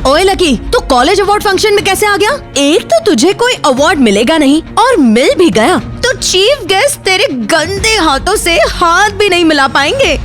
ओए लकी, तू college award function में कैसे आ गया? एक तो तुझे कोई अवार्ड मिलेगा नहीं और मिल भी गया तो चीफ गेस्ट तेरे गंदे हाथों से हाथ भी नहीं मिला पाएंगे।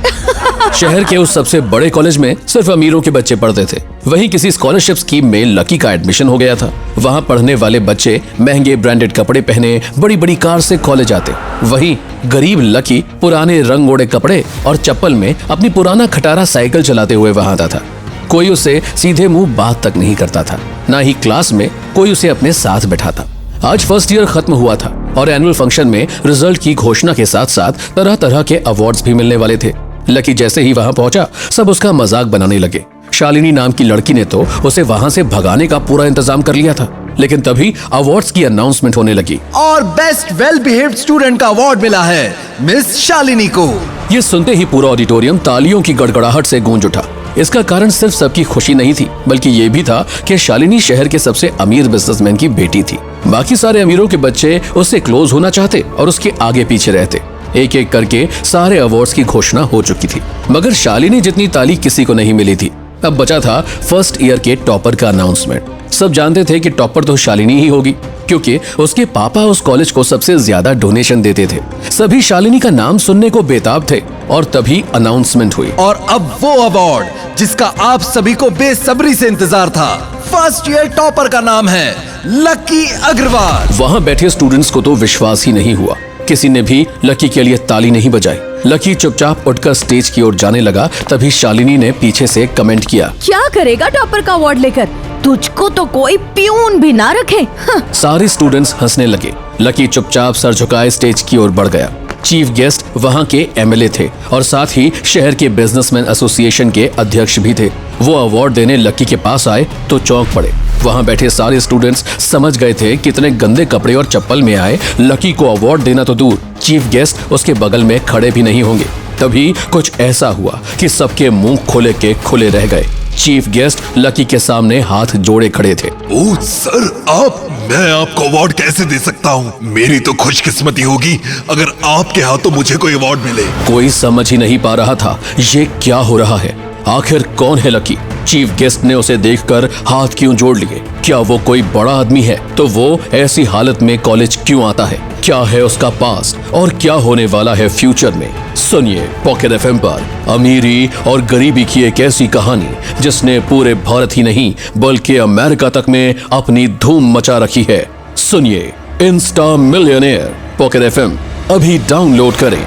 शहर के उस सबसे बड़े कॉलेज में सिर्फ अमीरों के बच्चे पढ़ते थे। वहीं किसी स्कॉलरशिप स्कीम में लकी का एडमिशन हो गया था। वहाँ पढ़ने वाले बच्चे महंगे ब्रांडेड कपड़े पहने बड़ी बड़ी कार से कॉलेज आते। वहीं गरीब लकी पुराने रंग ओढ़े कपड़े और चप्पल में अपनी पुराना खटारा साइकिल चलाते हुए वहाँ आता था। कोई उसे सीधे मुंह बात तक नहीं करता था, ना ही क्लास में कोई उसे अपने साथ बैठाता। आज फर्स्ट ईयर खत्म हुआ था और एनुअल फंक्शन में रिजल्ट की घोषणा के साथ साथ तरह तरह के अवार्ड्स भी मिलने वाले थे। लकी जैसे ही वहां पहुंचा, सब उसका मजाक बनाने लगे। शालिनी नाम की लड़की ने तो उसे वहां से भगाने का पूरा इंतजाम कर लिया था। लेकिन तभी अवार्ड्स की अनाउंसमेंट होने लगी और बेस्ट वेल बिहेव्ड स्टूडेंट का अवार्ड मिला है मिस शालिनी को। ये सुनते ही पूरा ऑडिटोरियम तालियों की गड़गड़ाहट से गूंज उठा। इसका कारण सिर्फ सबकी खुशी नहीं थी, बल्कि ये भी था कि शालिनी शहर के सबसे अमीर बिजनेसमैन की बेटी थी। बाकी सारे अमीरों के बच्चे उससे क्लोज होना चाहते और उसके आगे पीछे रहते। एक एक करके सारे अवार्ड्स की घोषणा हो चुकी थी, मगर शालिनी जितनी ताली किसी को नहीं मिली थी। अब बचा था फर्स्ट ईयर के टॉपर का अनाउंसमेंट। सब जानते थे कि टॉपर तो शालिनी ही होगी, क्योंकि उसके पापा उस कॉलेज को सबसे ज्यादा डोनेशन देते थे। सभी शालिनी का नाम सुनने को बेताब थे और तभी अनाउंसमेंट हुई। और अब वो अवार्ड जिसका आप सभी को बेसब्री से इंतजार था, फर्स्ट ईयर टॉपर का नाम है लकी अग्रवाल। वहाँ बैठे स्टूडेंट्स को तो विश्वास ही नहीं हुआ। किसी ने भी लकी के लिए ताली नहीं बजाई। लकी चुपचाप उठकर स्टेज की ओर जाने लगा। तभी शालिनी ने पीछे से कमेंट किया, क्या करेगा टॉपर का अवार्ड लेकर? तुझको तो कोई प्यून भी ना रखे। सारे स्टूडेंट्स हंसने लगे। लकी चुपचाप सर झुकाए स्टेज की ओर बढ़ गया। चीफ गेस्ट वहाँ के एमएलए थे और साथ ही शहर के बिजनेसमैन एसोसिएशन के अध्यक्ष भी थे। वो अवार्ड देने लकी के पास आए तो चौंक पड़े। वहाँ बैठे सारे स्टूडेंट्स समझ गए थे कितने गंदे कपड़े और चप्पल में आए लकी को अवार्ड देना तो दूर, चीफ गेस्ट उसके बगल में खड़े भी नहीं होंगे। तभी कुछ ऐसा हुआ कि सबके मुंह खोले के खुले रह गए। चीफ गेस्ट लकी के सामने हाथ जोड़े खड़े थे। ओह सर, मैं आपको अवार्ड कैसे दे सकता हूँ? मेरी तो खुशकिस्मती होगी अगर आपके हाथों मुझे कोई अवार्ड मिले। कोई समझ ही नहीं पा रहा था ये क्या हो रहा है। आखिर कौन है लकी? चीफ गेस्ट ने उसे देखकर हाथ क्यों जोड़ लिए? क्या वो कोई बड़ा आदमी है? तो वो ऐसी हालत में कॉलेज क्यों आता है? क्या है उसका पास्ट और क्या होने वाला है फ्यूचर में? सुनिए पॉकेट एफएम पर अमीरी और गरीबी की एक ऐसी कहानी जिसने पूरे भारत ही नहीं बल्कि अमेरिका तक में अपनी धूम मचा रखी है। सुनिए इंस्टा मिलियनेयर। पॉकेट एफएम अभी डाउनलोड करें।